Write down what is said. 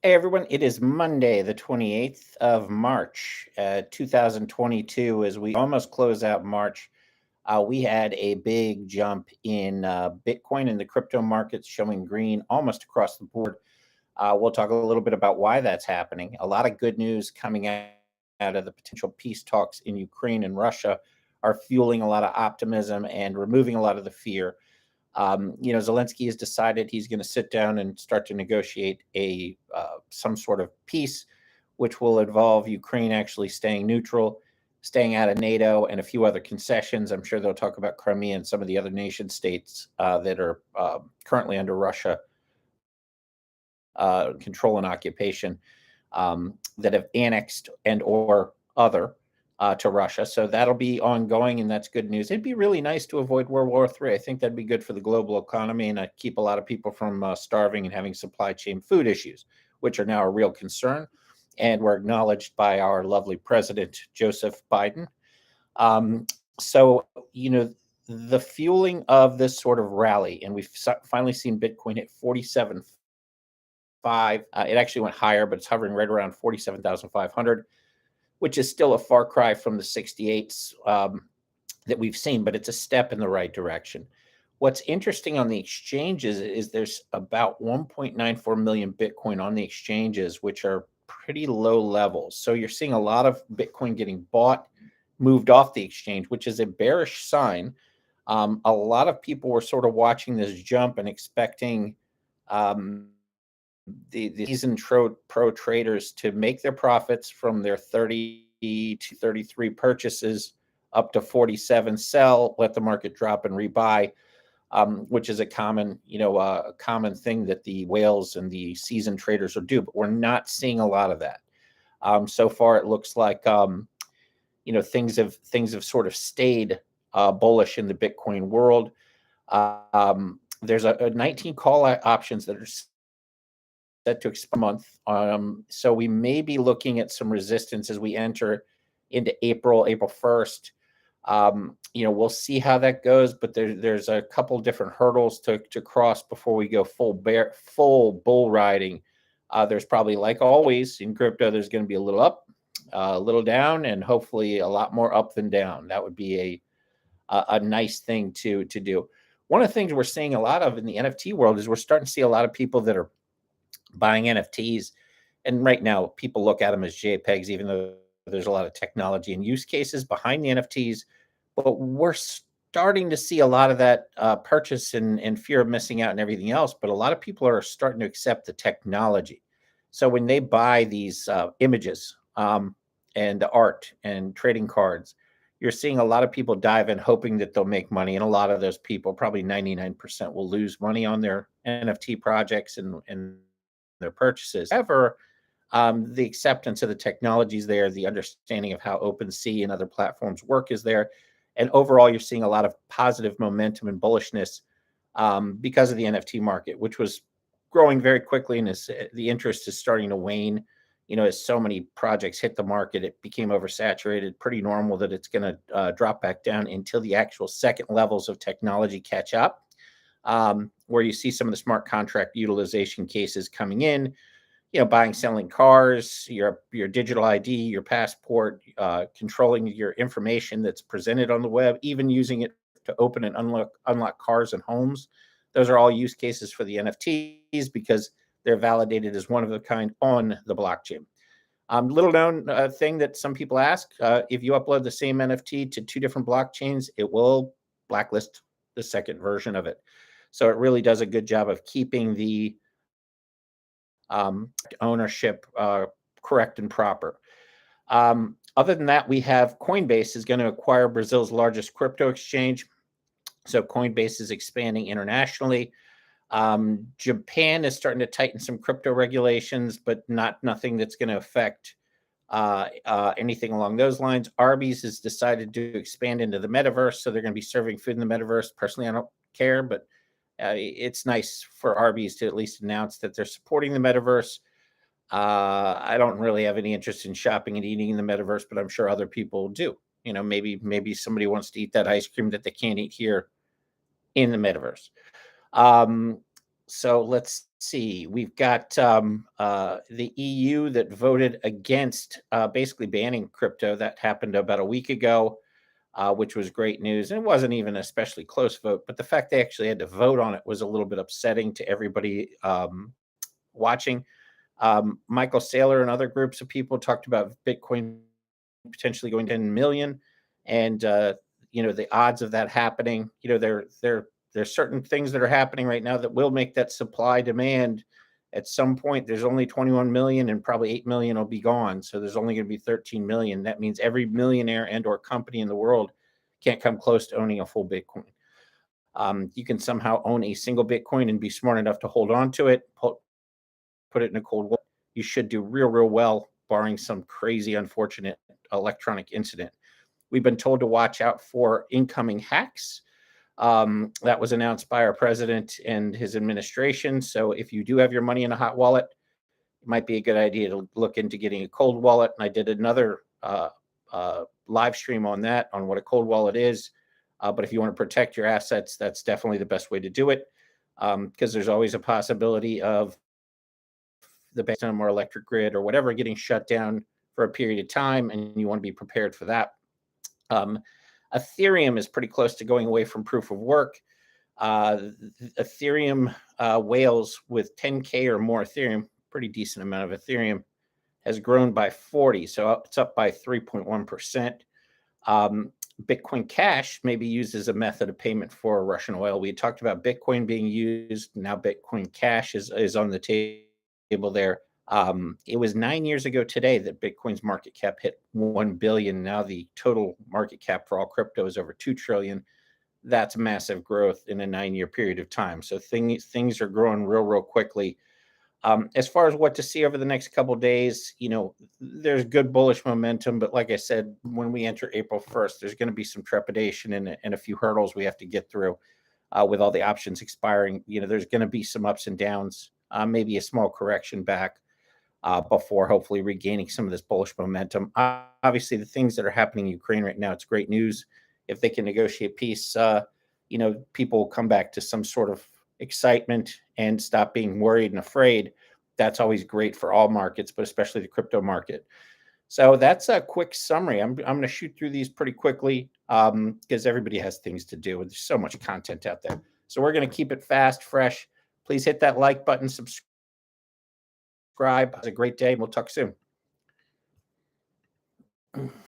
Hey everyone, it is Monday, the 28th of March, 2022. As we almost close out March, we had a big jump in Bitcoin and the crypto markets showing green almost across the board. We'll talk a little bit about why that's happening. A lot of good news coming out of the potential peace talks in Ukraine and Russia are fueling a lot of optimism and removing a lot of the fear. Zelensky has decided he's going to sit down and start to negotiate a some sort of peace, which will involve Ukraine actually staying neutral, staying out of NATO, and a few other concessions. I'm sure they'll talk about Crimea and some of the other nation states that are currently under Russia control and occupation that have annexed and or other to Russia. So that'll be ongoing, and that's good news. It'd be really nice to avoid World War III. I think that'd be good for the global economy, and keep a lot of people from starving and having supply chain food issues, which are now a real concern, and were acknowledged by our lovely president, Joseph Biden. So, the fueling of this sort of rally, and we've finally seen Bitcoin hit 47.5. It actually went higher, but it's hovering right around 47,500, which is still a far cry from the 68s that we've seen, but it's a step in the right direction. What's interesting on the exchanges is there's about 1.94 million Bitcoin on the exchanges, which are pretty low levels. So you're seeing a lot of Bitcoin getting bought, moved off the exchange, which is a bearish sign. A lot of people were sort of watching this jump and expecting the seasoned pro traders to make their profits from their 30 to 33 purchases up to 47, sell, let the market drop and rebuy, which is a common thing that the whales and the seasoned traders will do. But we're not seeing a lot of that. So far, it looks like things have sort of stayed bullish in the Bitcoin world. There's a 19 call options that are set to expire a month. So we may be looking at some resistance as we enter into April 1st. We'll see how that goes, but there's a couple different hurdles to cross before we go full bull riding. There's probably, like always in crypto, there's going to be a little up, a little down, and hopefully a lot more up than down. That would be a nice thing to do. One of the things we're seeing a lot of in the NFT world is we're starting to see a lot of people that are buying NFTs. And right now, people look at them as JPEGs, even though there's a lot of technology and use cases behind the NFTs. But we're starting to see a lot of that purchase and fear of missing out and everything else. But a lot of people are starting to accept the technology. So when they buy these images and art and trading cards, you're seeing a lot of people dive in hoping that they'll make money. And a lot of those people, probably 99%, will lose money on their NFT projects and their purchases. However, the acceptance of the technology is there, the understanding of how OpenSea and other platforms work is there, and overall, you're seeing a lot of positive momentum and bullishness because of the NFT market, which was growing very quickly, and the interest is starting to wane. As so many projects hit the market, it became oversaturated. Pretty normal that it's going to drop back down until the actual second levels of technology catch up. Where you see some of the smart contract utilization cases coming in, buying, selling cars, your digital ID, your passport, controlling your information that's presented on the web, even using it to open and unlock cars and homes. Those are all use cases for the NFTs because they're validated as one of a kind on the blockchain. Little known thing that some people ask, if you upload the same NFT to two different blockchains, it will blacklist the second version of it. So it really does a good job of keeping the ownership correct and proper. Other than that, we have Coinbase is going to acquire Brazil's largest crypto exchange. So Coinbase is expanding internationally. Japan is starting to tighten some crypto regulations, but nothing that's going to affect anything along those lines. Arby's has decided to expand into the metaverse, so they're going to be serving food in the metaverse. Personally, I don't care, but it's nice for Arby's to at least announce that they're supporting the metaverse. I don't really have any interest in shopping and eating in the metaverse, but I'm sure other people do. Maybe somebody wants to eat that ice cream that they can't eat here in the metaverse. So let's see. We've got the EU that voted against basically banning crypto. That happened about a week ago, which was great news. And it wasn't even an especially close vote, but the fact they actually had to vote on it was a little bit upsetting to everybody watching. Michael Saylor and other groups of people talked about Bitcoin potentially going to 10 million, and the odds of that happening. There's certain things that are happening right now that will make that supply demand. At some point, there's only 21 million, and probably 8 million will be gone. So there's only going to be 13 million. That means every millionaire and/or company in the world can't come close to owning a full Bitcoin. You can somehow own a single Bitcoin and be smart enough to hold on to it, put it in a cold wallet. You should do real, real well, barring some crazy, unfortunate electronic incident. We've been told to watch out for incoming hacks. That was announced by our president and his administration. So if you do have your money in a hot wallet, it might be a good idea to look into getting a cold wallet. And I did another live stream on that, on what a cold wallet is. But if you want to protect your assets, that's definitely the best way to do it, because there's always a possibility of the system or electric grid or whatever getting shut down for a period of time, and you want to be prepared for that. Ethereum is pretty close to going away from proof of work. Ethereum whales with 10K or more Ethereum, pretty decent amount of Ethereum, has grown by 40. So it's up by 3.1%. Bitcoin Cash may be used as a method of payment for Russian oil. We had talked about Bitcoin being used. Now Bitcoin Cash is on the table there. It was 9 years ago today that Bitcoin's market cap hit 1 billion. Now the total market cap for all crypto is over 2 trillion. That's massive growth in a 9-year period of time. So things are growing real quickly. As far as what to see over the next couple of days, there's good bullish momentum, but like I said, when we enter April 1st, there's going to be some trepidation and a few hurdles we have to get through with all the options expiring. There's going to be some ups and downs, maybe a small correction back before hopefully regaining some of this bullish momentum. Obviously, the things that are happening in Ukraine right now, it's great news. If they can negotiate peace, people will come back to some sort of excitement and stop being worried and afraid. That's always great for all markets, but especially the crypto market. So that's a quick summary. I'm going to shoot through these pretty quickly because everybody has things to do. There's so much content out there. So we're going to keep it fast, fresh. Please hit that like button, subscribe. Have a great day. We'll talk soon.